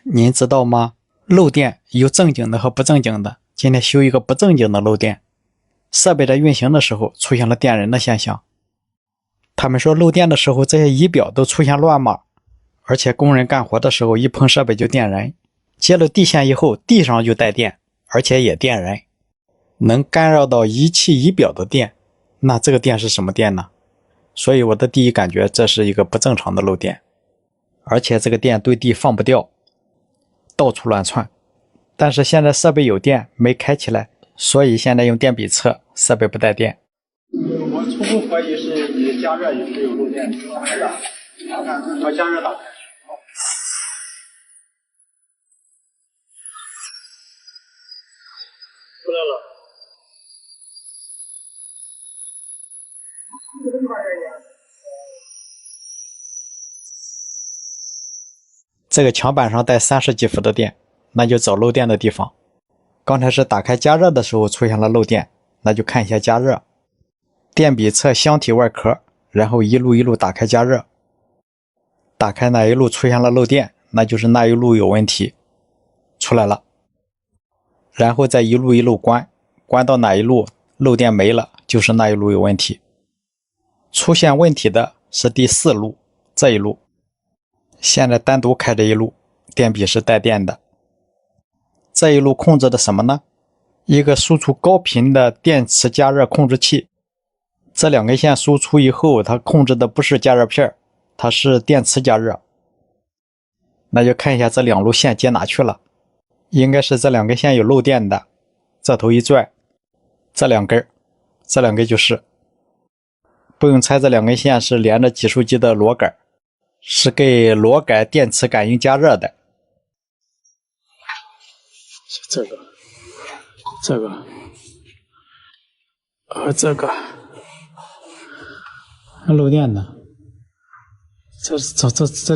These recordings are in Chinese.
您知道吗？漏电有正经的和不正经的。今天修一个不正经的漏电，设备在运行的时候出现了电人的现象。他们说漏电的时候这些仪表都出现乱码，而且工人干活的时候一碰设备就电人，接了地线以后地上就带电，而且也电人，能干扰到仪器仪表的电。那这个电是什么电呢？所以我的第一感觉这是一个不正常的漏电，而且这个电对地放不掉，到处乱窜。但是现在设备有电没开起来，所以现在用电比测，设备不带电。我初步怀疑是你加热也是有漏电，打开的，把加热打开。出来了。这个墙板上带30几伏的电，那就找漏电的地方。刚才是打开加热的时候出现了漏电，那就看一下加热。电比测箱体外壳，然后一路一路打开加热。打开哪一路出现了漏电，那就是那一路有问题，出来了。然后再一路一路关，关到哪一路漏电没了，就是那一路有问题。出现问题的是第4路，这一路。现在单独开这一路，电比是带电的。这一路控制的什么呢？一个输出高频的电磁加热控制器。这2根线输出以后，它控制的不是加热片，它是电磁加热。那就看一下这2路线接哪去了。应该是这2根线有漏电的，这头一拽，这2根就是。不用猜，这2根线是连着计数机的螺杆，是给螺杆电磁感应加热的。这个和这个还漏电呢。这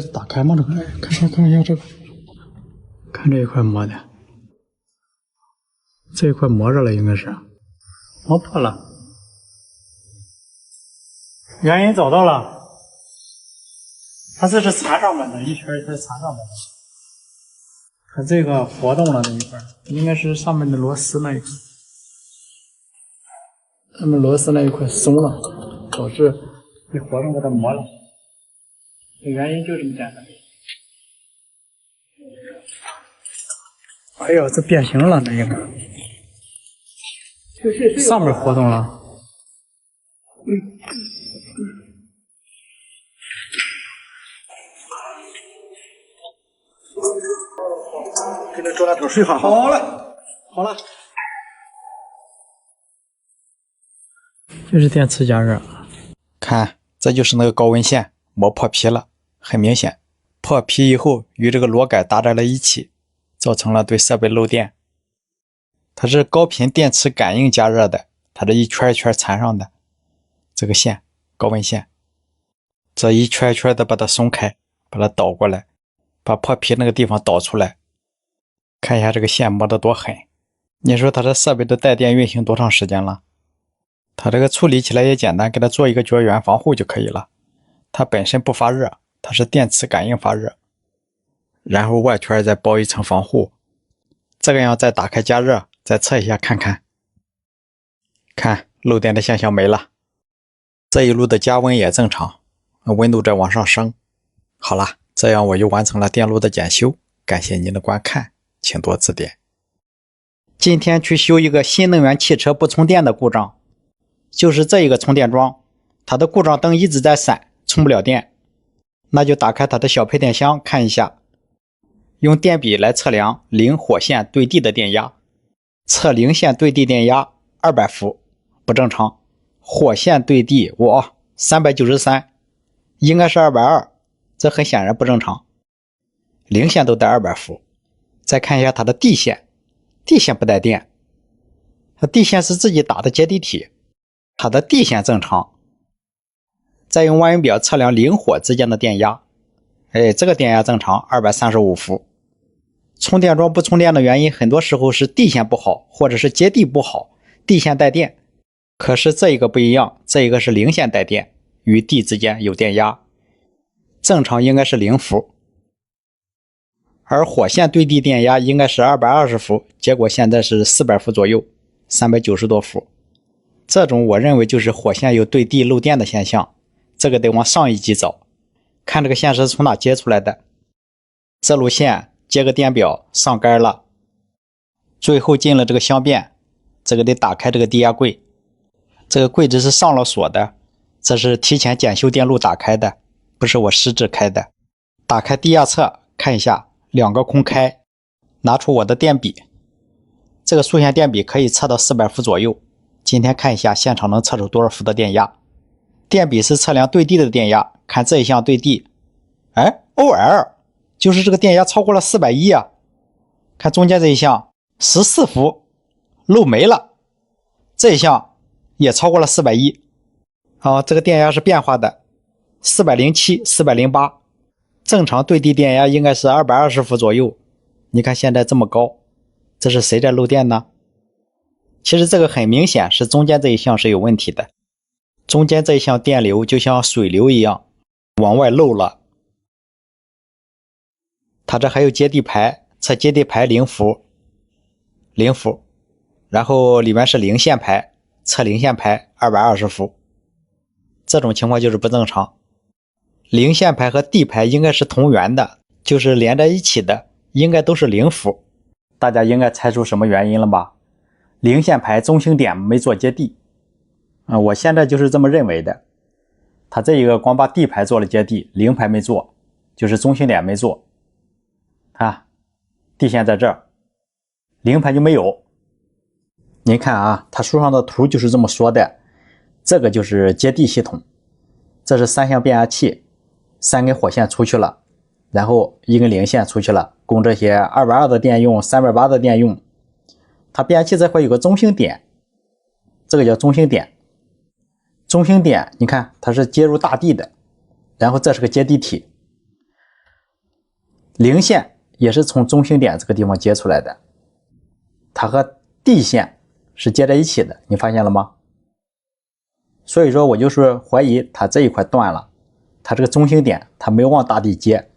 打开吗？这个看一下这个，看这一块磨的，这一块磨着了，应该是磨破了。原因找到了，它这是缠上面的，一圈一圈缠上面的。它这个活动了那一块，应该是上面的螺丝那一块，上面螺丝那一块松了，导致一活动给它磨了。原因就这么简单。哎呦，这变形了，这应该上面活动了。给这中间头水好。好了。这是电磁加热。看，这就是那个高温线磨破皮了，很明显，破皮以后与这个螺杆搭在了一起，造成了对设备漏电。它是高频电磁感应加热的，它这一圈一圈缠上的这个线，高温线，这一圈一圈的把它松开，把它倒过来，把破皮那个地方导出来。看一下这个线磨得多狠，你说它这设备都带电运行多长时间了？它这个处理起来也简单，给它做一个绝缘防护就可以了。它本身不发热，它是电磁感应发热，然后外圈再包一层防护。这个样再打开加热，再测一下看看。看，漏电的现象没了。这一路的加温也正常，温度在往上升。好了，这样我就完成了电路的检修，感谢您的观看，请多指点。今天去修一个新能源汽车不充电的故障，就是这一个充电桩，它的故障灯一直在闪，充不了电。那就打开它的小配电箱看一下，用电笔来测量零火线对地的电压。测零线对地电压200伏，不正常。火线对地393，应该是220，这很显然不正常。零线都带200伏。再看一下它的地线，地线不带电，它地线是自己打的接地体，它的地线正常。再用万用表测量零火之间的电压，这个电压正常235伏。充电桩不充电的原因，很多时候是地线不好，或者是接地不好，地线带电。可是这一个不一样，这一个是零线带电，与地之间有电压，正常应该是0伏。而火线对地电压应该是220伏，结果现在是400伏左右，390多伏。这种我认为就是火线有对地漏电的现象，这个得往上一级找，看这个线是从哪接出来的。这路线接个电表上杆了，最后进了这个相变，这个得打开这个低压柜，这个柜子是上了锁的，这是提前检修电路打开的，不是我失智开的。打开低压侧看一下，2个空开，拿出我的电笔，这个数线电笔可以测到400伏左右。今天看一下现场能测出多少伏的电压。电笔是测量对地的电压，看这一项对地，OL 就是这个电压超过了410啊。看中间这一项14伏漏没了，这一项也超过了410。好，这个电压是变化的，407、408，正常对地电压应该是220伏左右。你看现在这么高，这是谁在漏电呢？其实这个很明显是中间这一项是有问题的，中间这一项电流就像水流一样往外漏了。它这还有接地排，测接地排0伏，然后里面是零线排，测零线排220伏，这种情况就是不正常。零线排和地排应该是同源的，就是连在一起的，应该都是0伏。大家应该猜出什么原因了吧？零线排中心点没做接地，我现在就是这么认为的。它这一个光把地排做了接地，零排没做，就是中心点没做。地线在这儿，零排就没有。您看啊，它书上的图就是这么说的。这个就是接地系统，这是3项变压器，3根火线出去了，然后1根零线出去了，供这些220的电用、380的电用。它变压器这块有个中心点，这个叫中心点。中心点你看它是接入大地的，然后这是个接地体，零线也是从中心点这个地方接出来的，它和地线是接在一起的，你发现了吗？所以说我就是怀疑它这一块断了，它这个中心点它没有往大地接，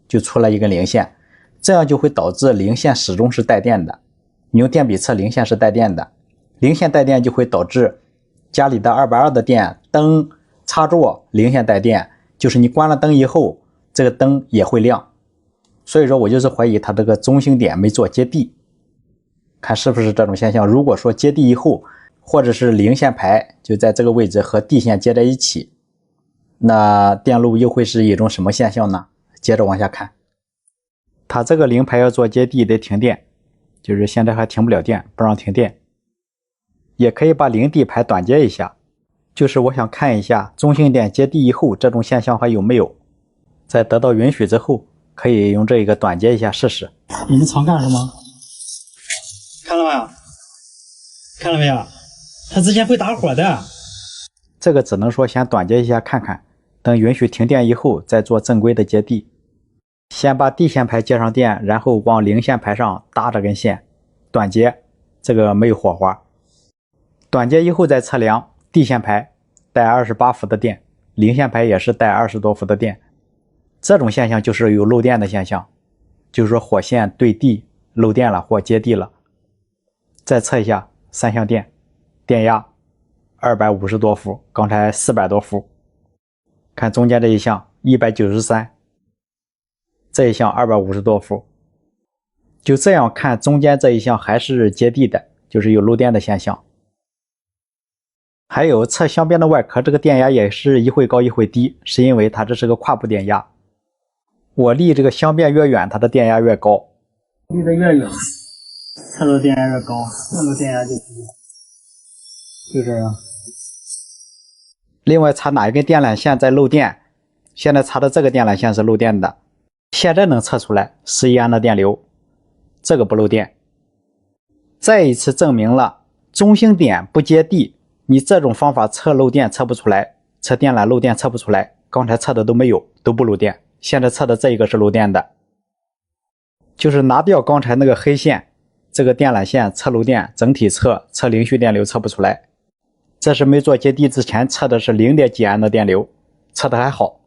就出来一根零线，这样就会导致零线始终是带电的。你用电笔测零线是带电的，零线带电就会导致家里的220的电灯插座零线带电，就是你关了灯以后这个灯也会亮。所以说我就是怀疑它这个中心点没做接地，看是不是这种现象。如果说接地以后，或者是零线排就在这个位置和地线接在一起，那电路又会是一种什么现象呢？接着往下看，它这个零排要做接地得停电，就是现在还停不了电，不让停电。也可以把零地排短接一下，就是我想看一下中心点接地以后这种现象还有没有，在得到允许之后可以用这一个短接一下试试。你们常干什么？看了没有？看了没有？它之前会打火的。这个只能说先短接一下看看，等允许停电以后再做正规的接地。先把地线排接上电，然后往零线排上搭这根线，短接，这个没有火花。短接以后再测量地线排带28伏的电，零线排也是带20多伏的电，这种现象就是有漏电的现象，就是说火线对地漏电了或接地了。再测一下3项电，电压250多伏，刚才400多伏，看中间这一项193，这一项250多伏，就这样看中间这一项还是接地的，就是有漏电的现象。还有测相变的外壳，这个电压也是一会高一会低，是因为它这是个跨步电压，我离这个相变越远，它的电压越高，离得越远测的电压越高，用的电压就低，就这样。另外查哪一根电缆线在漏电，现在查的这个电缆线是漏电的，现在能测出来11安的电流，这个不漏电。再一次证明了中心点不接地，你这种方法测漏电测不出来，测电缆漏电测不出来，刚才测的都没有，都不漏电，现在测的这一个是漏电的。就是拿掉刚才那个黑线，这个电缆线测漏电，整体测零序电流测不出来。这是没做接地之前测的是0.几安的电流，测的还好。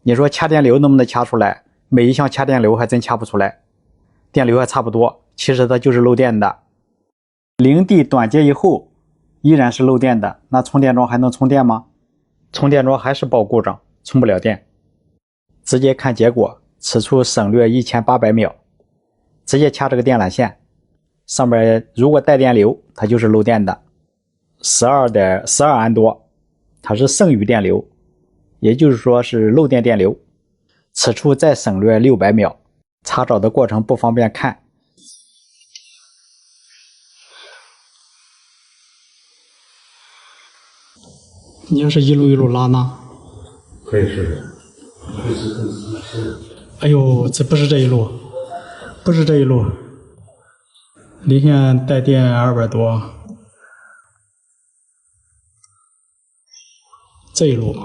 你说掐电流能不能掐出来？每一项掐电流还真掐不出来，电流还差不多，其实它就是漏电的。零 D 短接以后依然是漏电的，那充电桩还能充电吗？充电桩还是报故障，充不了电。直接看结果，此处省略1800秒。直接掐这个电缆线，上面如果带电流，它就是漏电的。12安多，它是剩余电流，也就是说是漏电电流。此处再省略600秒，查找的过程不方便看。你要是一路一路拉呢？可以试试。哎呦，这不是这一路，不是这一路，离线带电200多，这一路，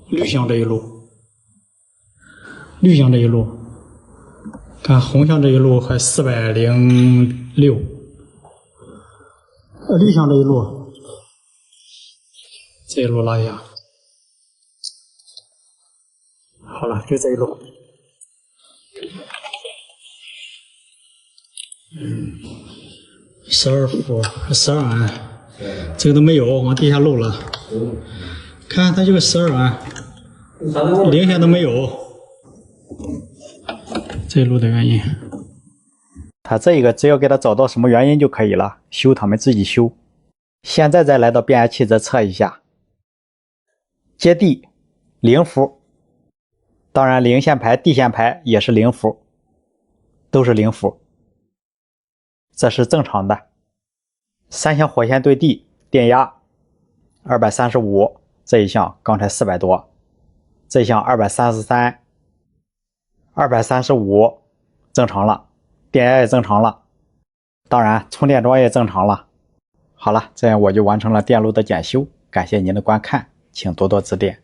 绿象这一路，绿象这一路，看红象这一路还406，绿象这一路，这一路拉一下，好了，就这一路。12伏，12安，这个都没有，往地下漏了。看它就是12安，零线都没有，这一路的原因。它这个只要给它找到什么原因就可以了，修他们自己修。现在再来到变压器再测一下，接地0伏，当然零线排、地线排也是0伏，都是0伏。这是正常的。三相火线对地，电压235，这一项刚才400多，这一项233、235，正常了，电压也正常了，当然充电桩也正常了。好了，这样我就完成了电路的检修，感谢您的观看，请多多指点。